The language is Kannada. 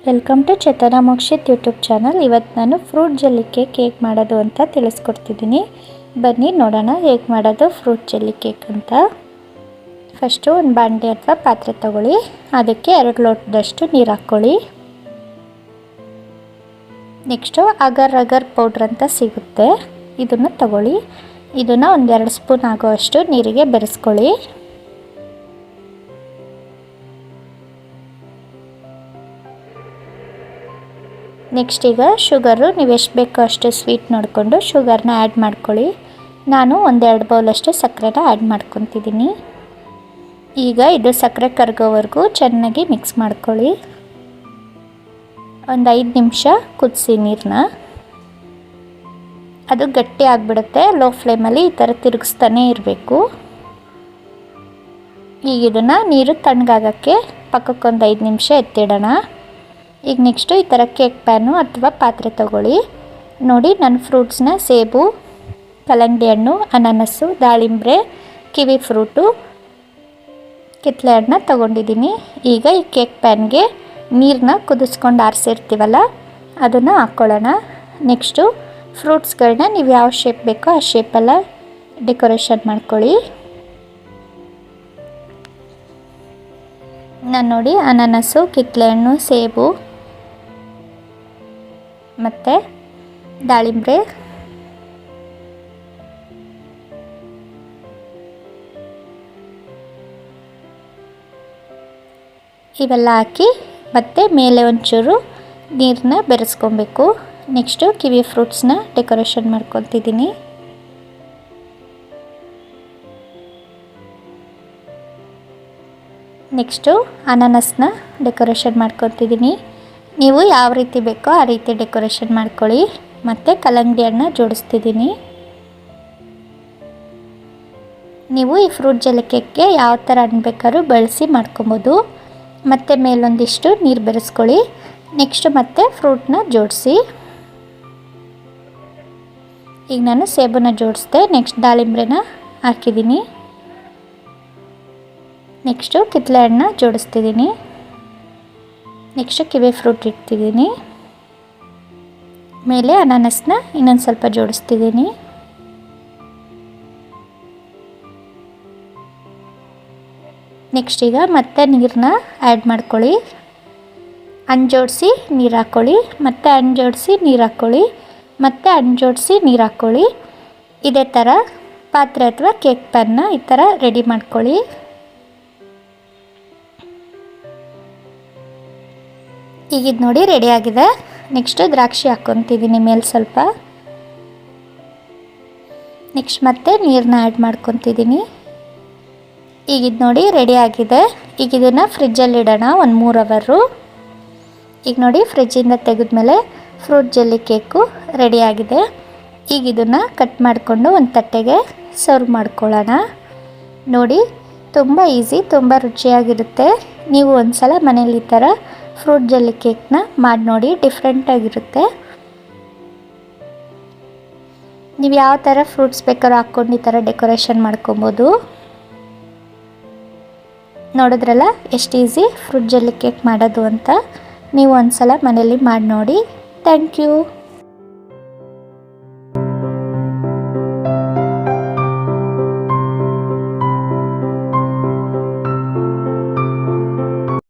Welcome to Chetana Mokshith YouTube channel. ಇವತ್ತು ನಾನು ಫ್ರೂಟ್ ಜೆಲ್ಲಿ ಕೇಕ್ ಮಾಡೋದು ಅಂತ ತಿಳಿಸ್ಕೊಡ್ತಿದ್ದೀನಿ. ಬನ್ನಿ ನೋಡೋಣ ಹೇಗೆ ಮಾಡೋದು ಫ್ರೂಟ್ ಜೆಲ್ಲಿ ಕೇಕ್ ಅಂತ. ಫಸ್ಟು ಒಂದು ಬಾಂಡೆ ಅಥವಾ ಪಾತ್ರೆ ತಗೊಳ್ಳಿ, ಅದಕ್ಕೆ 2 ಲೋಟದಷ್ಟು ನೀರು ಹಾಕ್ಕೊಳ್ಳಿ. ನೆಕ್ಸ್ಟು ಅಗರ್ ಅಗರ್ ಪೌಡ್ರ್ ಅಂತ ಸಿಗುತ್ತೆ, ಇದನ್ನು ತಗೊಳ್ಳಿ. ಇದನ್ನು ಒಂದು 2 ಸ್ಪೂನ್ ಆಗೋವಷ್ಟು ನೀರಿಗೆ ಬೆರೆಸ್ಕೊಳ್ಳಿ. ನೆಕ್ಸ್ಟ್ ಈಗ ಶುಗರು ನೀವು ಎಷ್ಟು ಬೇಕೋ ಅಷ್ಟು ಸ್ವೀಟ್ ನೋಡಿಕೊಂಡು ಶುಗರ್ನ ಆ್ಯಡ್ ಮಾಡ್ಕೊಳ್ಳಿ. ನಾನು 1-2 ಬೌಲಷ್ಟು ಸಕ್ಕರೆನ ಆ್ಯಡ್ ಮಾಡ್ಕೊತಿದ್ದೀನಿ. ಈಗ ಇದು ಸಕ್ಕರೆ ಕರಗೋವರೆಗೂ ಚೆನ್ನಾಗಿ ಮಿಕ್ಸ್ ಮಾಡ್ಕೊಳ್ಳಿ. ಒಂದು 5 ನಿಮಿಷ ಕುದಿಸಿ ನೀರನ್ನ. ಅದು ಗಟ್ಟಿ ಆಗಿಬಿಡುತ್ತೆ. ಲೋ ಫ್ಲೇಮಲ್ಲಿ ಈ ಥರ ತಿರುಗಿಸ್ತಾನೆ ಇರಬೇಕು. ಈಗ ಇದನ್ನು ನೀರು ತಣ್ಣಗಾಗೋಕ್ಕೆ ಪಕ್ಕಕ್ಕೊಂದು 5 ನಿಮಿಷ ಎತ್ತಿಡೋಣ. ಈಗ ನೆಕ್ಸ್ಟು ಈ ಥರ ಕೇಕ್ ಪ್ಯಾನು ಅಥವಾ ಪಾತ್ರೆ ತಗೊಳ್ಳಿ. ನೋಡಿ, ನಾನು ಫ್ರೂಟ್ಸ್ನ ಸೇಬು, ಕಲ್ಲಂಗಡಿ ಹಣ್ಣು, ಅನಾನಸ್ಸು, ದಾಳಿಂಬೆ, ಕಿವಿ ಫ್ರೂಟು, ಕಿತ್ತಳೆ ಹಣ್ಣು ತೊಗೊಂಡಿದ್ದೀನಿ. ಈಗ ಈ ಕೇಕ್ ಪ್ಯಾನ್ಗೆ ನೀರನ್ನ ಕುದಿಸ್ಕೊಂಡು ಆರಿಸಿರ್ತೀವಲ್ಲ ಅದನ್ನು ಹಾಕ್ಕೊಳ್ಳೋಣ. ನೆಕ್ಸ್ಟು ಫ್ರೂಟ್ಸ್ಗಳನ್ನ ನೀವು ಯಾವ ಶೇಪ್ ಬೇಕೋ ಆ ಶೇಪೆಲ್ಲ ಡೆಕೋರೇಷನ್ ಮಾಡ್ಕೊಳ್ಳಿ. ನಾನು ನೋಡಿ ಅನಾನಸ್ಸು, ಕಿತ್ತಳೆ ಹಣ್ಣು, ಸೇಬು ಮತ್ತು ದಾಳಿಂಬೆ, ಇವೆಲ್ಲ ಹಾಕಿ ಮತ್ತು ಮೇಲೆ ಒಂಚೂರು ನೀರನ್ನ ಬೆರೆಸ್ಕೊಬೇಕು. ನೆಕ್ಸ್ಟು ಕಿವಿ ಫ್ರೂಟ್ಸ್ನ ಡೆಕೋರೇಷನ್ ಮಾಡ್ಕೊತಿದ್ದೀನಿ. ನೆಕ್ಸ್ಟು ಅನಾನಸ್ನ ಡೆಕೋರೇಷನ್ ಮಾಡ್ಕೊತಿದ್ದೀನಿ. ನೀವು ಯಾವ ರೀತಿ ಬೇಕೋ ಆ ರೀತಿ ಡೆಕೋರೇಷನ್ ಮಾಡ್ಕೊಳ್ಳಿ. ಮತ್ತು ಕಲ್ಲಂಗಡಿ ಹಣ್ಣು ಜೋಡಿಸ್ತಿದ್ದೀನಿ. ನೀವು ಈ ಫ್ರೂಟ್ ಜೆಲ್ಲಿ ಕೇಕ್ಗೆ ಯಾವ ಥರ ಹಣ್ಣು ಬೇಕಾದ್ರೂ ಬಳಸಿ ಮಾಡ್ಕೊಬೋದು. ಮತ್ತು ಮೇಲೊಂದಿಷ್ಟು ನೀರು ಬೆರೆಸ್ಕೊಳ್ಳಿ. ನೆಕ್ಸ್ಟು ಮತ್ತೆ ಫ್ರೂಟ್ನ ಜೋಡಿಸಿ. ಈಗ ನಾನು ಸೇಬನ್ನ ಜೋಡಿಸ್ದೆ. ನೆಕ್ಸ್ಟ್ ದಾಳಿಂಬ್ರೆನ ಹಾಕಿದ್ದೀನಿ. ನೆಕ್ಸ್ಟು ಕಿತ್ತಳೆ ಹಣ್ಣು ಜೋಡಿಸ್ತಿದ್ದೀನಿ. Next kiwi fruit ಇಡ್ತಿದ್ದೀನಿ. ಮೇಲೆ ಅನಾನಸ್ನ ಇನ್ನೊಂದು ಸ್ವಲ್ಪ ಜೋಡಿಸ್ತಿದ್ದೀನಿ. ನೆಕ್ಸ್ಟ್ ಈಗ ಮತ್ತೆ ನೀರನ್ನ ಆ್ಯಡ್ ಮಾಡ್ಕೊಳ್ಳಿ. ಹಣ್ಣು ಜೋಡಿಸಿ ನೀರು ಹಾಕ್ಕೊಳ್ಳಿ, ಮತ್ತು ಹಣ್ಣು ಜೋಡಿಸಿ ನೀರು ಹಾಕ್ಕೊಳ್ಳಿ, ಮತ್ತು ಹಣ್ಣು ಜೋಡಿಸಿ ನೀರು ಹಾಕ್ಕೊಳ್ಳಿ. ಇದೇ ಥರ ಪಾತ್ರೆ ಅಥವಾ ಕೇಕ್ ಪ್ಯಾನ್ನ ಈ ಥರ ರೆಡಿ ಮಾಡ್ಕೊಳ್ಳಿ. ಈಗ ಇದು ನೋಡಿ ರೆಡಿಯಾಗಿದೆ. ನೆಕ್ಸ್ಟು ದ್ರಾಕ್ಷಿ ಹಾಕ್ಕೊತಿದ್ದೀನಿ ಮೇಲೆ ಸ್ವಲ್ಪ. ನೆಕ್ಸ್ಟ್ ಮತ್ತೆ ನೀರನ್ನ ಆ್ಯಡ್ ಮಾಡ್ಕೊತಿದ್ದೀನಿ. ಈಗ ಇದು ನೋಡಿ ರೆಡಿಯಾಗಿದೆ. ಈಗ ಇದನ್ನು ಫ್ರಿಜ್ಜಲ್ಲಿ ಇಡೋಣ ಒಂದು 3 ಅವರು. ಈಗ ನೋಡಿ ಫ್ರಿಜ್ಜಿಂದ ತೆಗೆದ್ಮೇಲೆ ಫ್ರೂಟ್ ಜೆಲ್ಲಿ ಕೇಕು ರೆಡಿಯಾಗಿದೆ. ಈಗ ಇದನ್ನು ಕಟ್ ಮಾಡಿಕೊಂಡು ಒಂದು ತಟ್ಟೆಗೆ ಸರ್ವ್ ಮಾಡ್ಕೊಳ್ಳೋಣ. ನೋಡಿ, ತುಂಬ ಈಸಿ, ತುಂಬ ರುಚಿಯಾಗಿರುತ್ತೆ. ನೀವು ಒಂದು ಸಲ ಮನೇಲಿ ಈ ಥರ ಫ್ರೂಟ್ ಜೆಲ್ಲಿ ಕೇಕ್ನ ಮಾಡಿ ನೋಡಿ, ಡಿಫ್ರೆಂಟಾಗಿರುತ್ತೆ. ನೀವು ಯಾವ ಥರ ಫ್ರೂಟ್ಸ್ ಬೇಕಾದ್ರೂ ಹಾಕ್ಕೊಂಡು ಈ ಥರ ಡೆಕೋರೇಷನ್ ಮಾಡ್ಕೊಬೋದು. ನೋಡಿದ್ರಲ್ಲ ಎಷ್ಟು ಈಸಿ ಫ್ರೂಟ್ ಜೆಲ್ಲಿ ಕೇಕ್ ಮಾಡೋದು ಅಂತ. ನೀವು ಒಂದು ಸಲ ಮನೇಲಿ ಮಾಡಿ ನೋಡಿ. Thank you.